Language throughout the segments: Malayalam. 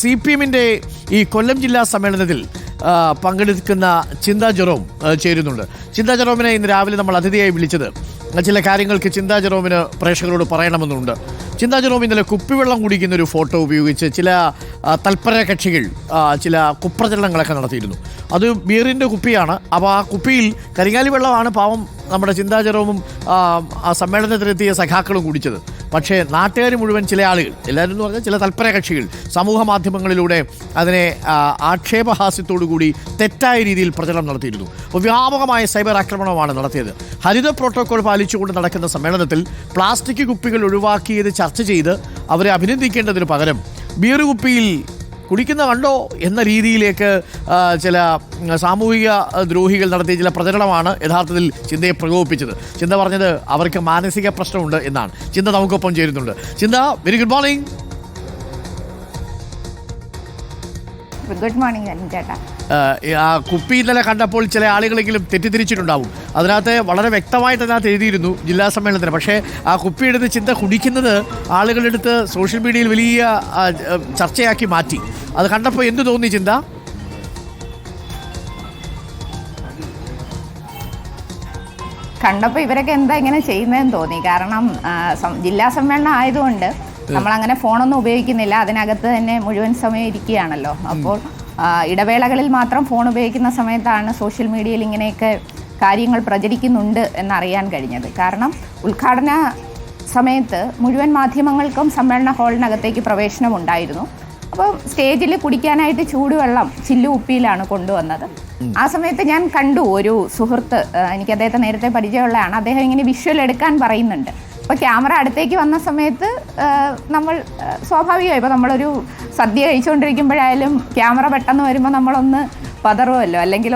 CPM-ന്റെ ഈ കൊല്ലം ജില്ലാ സമ്മേളനത്തിൽ പങ്കെടുക്കുന്ന ചിന്താ ജെറോം ചേരുന്നുണ്ട്. ചിന്താ ജെറോമിനെ ഇന്ന് രാവിലെ നമ്മൾ അതിഥിയായി വിളിച്ചത് ചില കാര്യങ്ങൾക്ക് ചിന്താ ജെറോമിന് പ്രേക്ഷകരോട് പറയണമെന്നുണ്ട്. ചിന്താ ജെറോം ഇന്നലെ കുപ്പിവെള്ളം കുടിക്കുന്ന ഒരു ഫോട്ടോ ഉപയോഗിച്ച് ചില തൽപര കക്ഷികൾ ചില കുപ്രചരണങ്ങളൊക്കെ നടത്തിയിരുന്നു. അത് ബിയറിൻ്റെ കുപ്പിയാണ്. അപ്പോൾ ആ കുപ്പിയിൽ കരിങ്ങാലി വെള്ളമാണ് പാവം നമ്മുടെ ചിന്താ ജെറോമും ആ സമ്മേളനത്തിലെത്തിയ സഖാക്കളും കുടിച്ചത്. പക്ഷേ നാട്ടുകാർ മുഴുവൻ, ചില ആളുകൾ, എല്ലാവരും എന്ന് പറഞ്ഞാൽ ചില തൽപര കക്ഷികൾ സമൂഹ മാധ്യമങ്ങളിലൂടെ അതിനെ ആക്ഷേപഹാസ്യത്തോടുകൂടി തെറ്റായ രീതിയിൽ പ്രചരണം നടത്തിയിരുന്നു. അപ്പോൾ വ്യാപകമായ സൈബർ ആക്രമണമാണ് നടത്തിയത്. ഹരിത പ്രോട്ടോകോൾ പാലിച്ചുകൊണ്ട് നടക്കുന്ന സമ്മേളനത്തിൽ പ്ലാസ്റ്റിക് കുപ്പികൾ ഒഴിവാക്കിയത് ചർച്ച ചെയ്ത് അവരെ അഭിനന്ദിക്കേണ്ടതിന് പകരം ബിയർ കുപ്പിയിൽ കുടിക്കുന്ന കണ്ടോ എന്ന രീതിയിലേക്ക് ചില സാമൂഹിക ദ്രോഹികൾ നടത്തിയ ചില പ്രചരണമാണ് യഥാർത്ഥത്തിൽ ചിന്തയെ പ്രകോപിപ്പിച്ചത്. ചിന്ത പറഞ്ഞത് അവർക്ക് മാനസിക പ്രശ്നമുണ്ട് എന്നാണ്. ചിന്ത നമുക്കൊപ്പം ചേരുന്നുണ്ട്. ചിന്ത, very good morning. Good morning ചേട്ടാ. ആ കുപ്പി ഇന്നലെ കണ്ടപ്പോൾ ചില ആളുകളെങ്കിലും തെറ്റിദ്ധരിച്ചിട്ടുണ്ടാവും. അതിനകത്ത് വളരെ വ്യക്തമായിട്ട് അതിനകത്ത് എഴുതിയിരുന്നു ജില്ലാ സമ്മേളനത്തിന്. പക്ഷേ ആ കുപ്പിയെടുത്ത് ചിന്ത കുടിക്കുന്നത് ആളുകളെടുത്ത് സോഷ്യൽ മീഡിയയിൽ വലിയ ചർച്ചയാക്കി മാറ്റി. അത് കണ്ടപ്പോൾ എന്ത് തോന്നി ചിന്ത? കണ്ടപ്പോൾ ഇവരൊക്കെ എന്താ ഇങ്ങനെ ചെയ്യുന്നതെന്ന് തോന്നി. കാരണം ജില്ലാ സമ്മേളനം ആയതുകൊണ്ട് നമ്മളങ്ങനെ ഫോണൊന്നും ഉപയോഗിക്കുന്നില്ല. അതിനകത്ത് തന്നെ മുഴുവൻ സമയം ഇരിക്കുകയാണല്ലോ. അപ്പോൾ ഇടവേളകളിൽ മാത്രം ഫോൺ ഉപയോഗിക്കുന്ന സമയത്താണ് സോഷ്യൽ മീഡിയയിൽ ഇങ്ങനെയൊക്കെ കാര്യങ്ങൾ പ്രചരിക്കുന്നുണ്ട് എന്നറിയാൻ കഴിഞ്ഞത്. കാരണം ഉദ്ഘാടന സമയത്ത് മുഴുവൻ മാധ്യമങ്ങൾക്കും സമ്മേളന ഹാളിനകത്തേക്ക് പ്രവേശനം ഉണ്ടായിരുന്നു. അപ്പോൾ സ്റ്റേജിൽ കുടിക്കാനായിട്ട് ചൂടുവെള്ളം ചില്ലു ഉപ്പിയിലാണ് കൊണ്ടുവന്നത്. ആ സമയത്ത് ഞാൻ കണ്ടു ഒരു സുഹൃത്ത്, എനിക്ക് അദ്ദേഹത്തെ നേരത്തെ പരിചയമുള്ളതാണ്, അദ്ദേഹം ഇങ്ങനെ വിഷ്വൽ എടുക്കാൻ പറയുന്നുണ്ട്. അപ്പോൾ ക്യാമറ അടുത്തേക്ക് വന്ന സമയത്ത് നമ്മൾ സ്വാഭാവികമായി, ഇപ്പോൾ നമ്മളൊരു സദ്യ കഴിച്ചുകൊണ്ടിരിക്കുമ്പോഴായാലും ക്യാമറ പെട്ടെന്ന് വരുമ്പോൾ നമ്മളൊന്ന് പതറുമല്ലോ, അല്ലെങ്കിൽ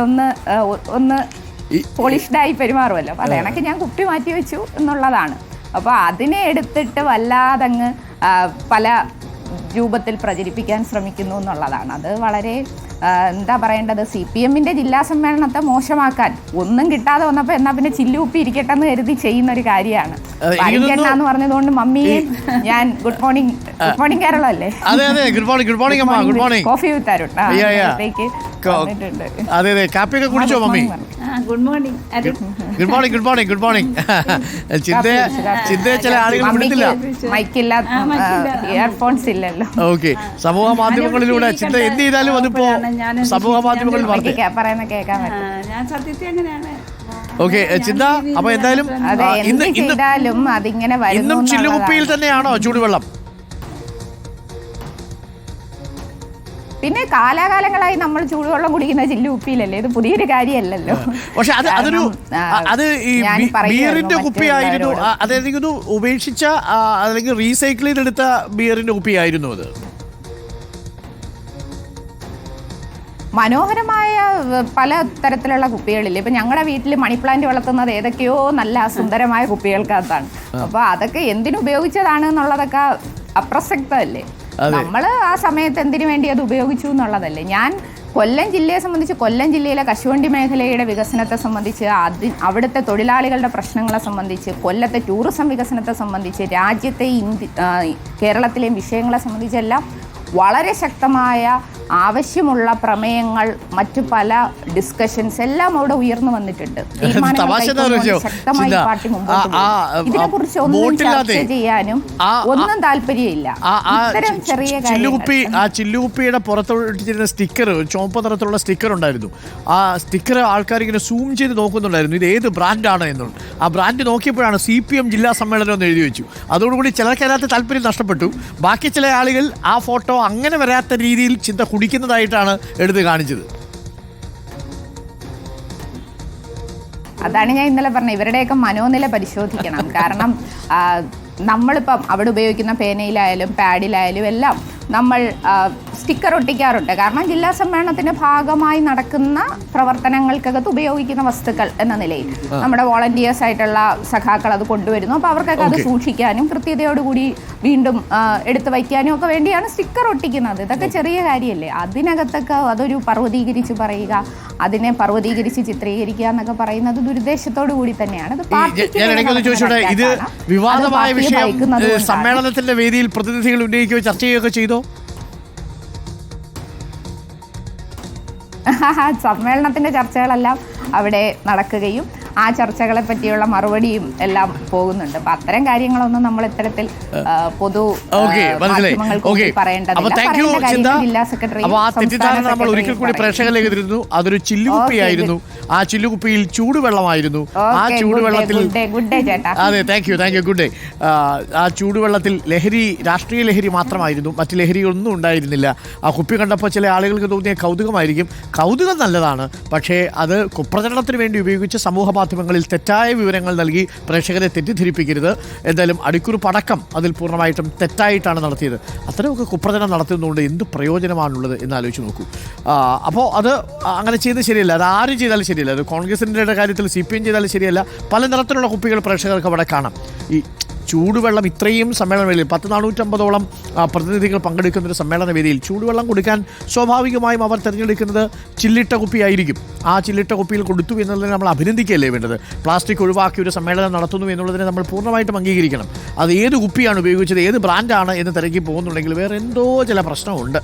ഒന്ന് പോളിഷ്ഡായി പെരുമാറുമല്ലോ. അപ്പോൾ അതേണക്ക് ഞാൻ കുപ്പി മാറ്റി വെച്ചു എന്നുള്ളതാണ്. അപ്പോൾ അതിനെ എടുത്തിട്ട് വല്ലാതങ്ങ് പല രൂപത്തിൽ പ്രചരിപ്പിക്കാൻ ശ്രമിക്കുന്നു എന്നുള്ളതാണ്. അത് വളരെ എന്താ പറയേണ്ടത്, CPM-ന്റെ ജില്ലാ സമ്മേളനത്തെ മോശമാക്കാൻ ഒന്നും കിട്ടാതെ വന്നപ്പോൾ എന്നാൽ പിന്നെ ചില്ലുപ്പി ഇരിക്കട്ടെ എന്ന് കരുതി ചെയ്യുന്ന ഒരു കാര്യമാണ്. എന്ന് പറഞ്ഞതുകൊണ്ട് മമ്മിയും ഞാൻ ഗുഡ് മോർണിംഗ് കേരളം അല്ലേ, കോഫി വിത്ത് അരുൺ കാപ്പിയൊക്കെ കുടിച്ചോ മമ്മി? Good morning. ചില ആളുകൾ വിടുന്നില്ല, മൈക്കില്ല, ഇയർഫോൺസ് ഇല്ലല്ലോ. ഓക്കെ, സമൂഹ മാധ്യമങ്ങളിലൂടെ ചിന്ത എന്ത് ചെയ്താലും അതിപ്പോ സമൂഹ മാധ്യമങ്ങളിൽ പറയുന്ന കേൾക്കാൻ പറ്റും. ഓക്കെ ചിന്ത, അപ്പൊ എന്തായാലും ഇന്നും ചില്ലുകുപ്പിയിൽ തന്നെയാണോ ചൂടുവെള്ളം? പിന്നെ കാലാകാലങ്ങളായി നമ്മൾ ചൂടുവെള്ളം കുടിക്കുന്ന ചില്ലുകുപ്പിയിലല്ലേ, ഇത് പുതിയൊരു കാര്യമല്ലല്ലോ. പക്ഷെ അത് ഈ ബിയറിന്റെ കുപ്പിയായിരുന്നു, അതായത് ഉപേക്ഷിച്ച അല്ലെങ്കിൽ റീസൈക്കിൾ ചെയ്തെടുത്ത ബിയറിന്റെ കുപ്പിയായിരുന്നു അത്. മനോഹരമായ പല തരത്തിലുള്ള കുപ്പികളില്ലേ. ഇപ്പം ഞങ്ങളുടെ വീട്ടിൽ മണി പ്ലാന്റ് വളർത്തുന്നത് ഏതൊക്കെയോ നല്ല സുന്ദരമായ കുപ്പികൾക്കകത്താണ്. അപ്പോൾ അതൊക്കെ എന്തിനുപയോഗിച്ചതാണ് എന്നുള്ളതൊക്കെ അപ്രസക്തമല്ലേ. നമ്മൾ ആ സമയത്ത് എന്തിനു വേണ്ടി അത് ഉപയോഗിച്ചു എന്നുള്ളതല്ലേ. ഞാൻ കൊല്ലം ജില്ലയെ സംബന്ധിച്ച്, കൊല്ലം ജില്ലയിലെ കശുവണ്ടി മേഖലയുടെ വികസനത്തെ സംബന്ധിച്ച്, അവിടുത്തെ തൊഴിലാളികളുടെ പ്രശ്നങ്ങളെ സംബന്ധിച്ച്, കൊല്ലത്തെ ടൂറിസം വികസനത്തെ സംബന്ധിച്ച്, രാജ്യത്തെ കേരളത്തിലെയും വിഷയങ്ങളെ സംബന്ധിച്ചെല്ലാം വളരെ ശക്തമായ ആവശ്യമുള്ള പ്രമേയങ്ങൾ, മറ്റു പല ഡിസ്കഷൻസ് എല്ലാം അവിടെ ഉയർന്നു വന്നിട്ടുണ്ട്. ഇതിനെക്കുറിച്ച് ഒന്നും ചർച്ച ചെയ്യാനും ഒന്നും താല്പര്യമില്ല. ഇത്തരം ചെറിയ ചില്ലുകുപ്പിയുടെ പുറത്തൊട്ടിരുന്ന സ്റ്റിക്കർ, ചുവപ്പ് നിറത്തിലുള്ള സ്റ്റിക്കർ ഉണ്ടായിരുന്നു. ആ സ്റ്റിക്കർ ആൾക്കാർ ഇങ്ങനെ സൂം ചെയ്ത് നോക്കുന്നുണ്ടായിരുന്നു, ഇത് ഏത് ബ്രാൻഡാണ് എന്നുള്ളത്. ആ ബ്രാൻഡ് നോക്കിയപ്പോഴാണ് CPM ജില്ലാ സമ്മേളനം എന്ന് എഴുതി വെച്ചു. അതോടുകൂടി ചിലർക്ക് അതിനകത്ത് താല്പര്യം നഷ്ടപ്പെട്ടു. ബാക്കി ചില ആളുകൾ ആ ഫോട്ടോ അങ്ങനെ വരാത്ത രീതിയിൽ ചിന്ത കുടിക്കുന്നതായിട്ടാണ് എടുത്ത് കാണിച്ചത്. അതാണ് ഞാൻ ഇന്നലെ പറഞ്ഞത്, ഇവരുടെയൊക്കെ മനോനില പരിശോധിക്കണം. കാരണം നമ്മളിപ്പം അവിടെ ഉപയോഗിക്കുന്ന പേനയിലായാലും പാഡിലായാലും എല്ലാം നമ്മൾ സ്റ്റിക്കർ ഒട്ടിക്കാറുണ്ട്. കാരണം ജില്ലാ സമ്മേളനത്തിന്റെ ഭാഗമായി നടക്കുന്ന പ്രവർത്തനങ്ങൾക്കകത്ത് ഉപയോഗിക്കുന്ന വസ്തുക്കൾ എന്ന നിലയിൽ നമ്മുടെ വോളണ്ടിയേഴ്സ് ആയിട്ടുള്ള സഖാക്കൾ അത് കൊണ്ടുവരുന്നു. അപ്പോൾ അവർക്കൊക്കെ അത് സൂക്ഷിക്കാനും കൃത്യതയോടുകൂടി വീണ്ടും എടുത്തു വയ്ക്കാനും ഒക്കെ വേണ്ടിയാണ് സ്റ്റിക്കർ ഒട്ടിക്കുന്നത്. ഇതൊക്കെ ചെറിയ കാര്യമല്ലേ. അതിനകത്തൊക്കെ അതൊരു പർവ്വതീകരിച്ച് പറയുക, അതിനെ പർവ്വതീകരിച്ച് ചിത്രീകരിക്കുക എന്നൊക്കെ പറയുന്നത് ദുരുദ്ദേശത്തോടു കൂടി തന്നെയാണ്. ഇത് വിവാദമായ വിഷയം സമ്മേളനത്തിന്റെ വേദിയിൽ പ്രതിനിധികൾ ഉന്നയിക്കുകയോ ചർച്ച ചെയ്യുകയോ ചെയ്തോ? സമ്മേളനത്തിന്റെ ചർച്ചകളെല്ലാം അവിടെ നടക്കുകയും ആ ചർച്ചകളെ പറ്റിയുള്ള മറുപടിയും എല്ലാം പോകുന്നുണ്ട്. അപ്പൊ അത്തരം കാര്യങ്ങളൊന്നും നമ്മൾ ഇത്തരത്തിൽ പൊതു മാധ്യമങ്ങൾക്ക് പറയേണ്ടതില്ല. ജില്ലാ സെക്രട്ടറി നമ്മൾ ഒരിക്കൽ കൂടി പ്രേക്ഷകരിലേക്ക് എതിരുന്നു. അതൊരു ചില്ലുകുപ്പിയായിരുന്നു. ആ ചില്ലുകുപ്പിയിൽ ചൂടുവെള്ളമായിരുന്നു. ആ ചൂടുവെള്ളത്തിൽ ഗുഡ് ഡേ ചേട്ടാ. അതെ, താങ്ക് യു ഗുഡ് ഡേ. ആ ചൂടുവെള്ളത്തിൽ രാഷ്ട്രീയ ലഹരി മാത്രമായിരുന്നു, മറ്റു ലഹരികളൊന്നും ഉണ്ടായിരുന്നില്ല. ആ കുപ്പി കണ്ടപ്പോൾ ചില ആളുകൾക്ക് തോന്നിയ കൗതുകമായിരിക്കും. കൗതുകം നല്ലതാണ്, പക്ഷേ അത് കുപ്രചരണത്തിന് വേണ്ടി ഉപയോഗിച്ച് സമൂഹ മാധ്യമങ്ങളിൽ തെറ്റായ വിവരങ്ങൾ നൽകി പ്രേക്ഷകരെ തെറ്റിദ്ധരിപ്പിക്കരുത്. എന്തായാലും അടിക്കുറിപ്പ് അടക്കം അതിൽ പൂർണ്ണമായിട്ടും തെറ്റായിട്ടാണ് നടത്തിയത്. അത്തരമൊക്കെ കുപ്രചരണം നടത്തുന്നതുകൊണ്ട് എന്ത് പ്രയോജനമാണുള്ളത് എന്ന് ആലോചിച്ച് നോക്കൂ. അപ്പോൾ അത് അങ്ങനെ ചെയ്യുന്നത് ശരിയല്ല. അത് ആരും ചെയ്താലും ശരിയല്ല. അത് കോൺഗ്രസിൻ്റെ കാര്യത്തിൽ CPM ചെയ്താലും ശരിയല്ല. പല നിറത്തിലുള്ള കുപ്പികൾ പ്രേക്ഷകർക്ക് അവിടെ കാണാം. ഈ ചൂടുവെള്ളം ഇത്രയും സമ്മേളന വേദിയിൽ 450ഓളം പ്രതിനിധികൾ പങ്കെടുക്കുന്നൊരു സമ്മേളന വേദിയിൽ ചൂടുവെള്ളം കൊടുക്കാൻ സ്വാഭാവികമായും അവർ തിരഞ്ഞെടുക്കുന്നത് ചില്ലിട്ട കുപ്പിയായിരിക്കും. ആ ചില്ലിട്ട കുപ്പിയിൽ കൊടുത്തു എന്നുള്ളതിനെ നമ്മൾ അഭിനന്ദിക്കുകയല്ലേ വേണ്ടത്. പ്ലാസ്റ്റിക് ഒഴിവാക്കി ഒരു സമ്മേളനം നടത്തുന്നു എന്നുള്ളതിനെ നമ്മൾ പൂർണ്ണമായിട്ടും അംഗീകരിക്കണം. അത് ഏത് കുപ്പിയാണ് ഉപയോഗിച്ചത്, ഏത് ബ്രാൻഡാണ് എന്ന് തിരക്കി പോകുന്നുണ്ടെങ്കിൽ വേറെ എന്തോ ചില പ്രശ്നമുണ്ട്.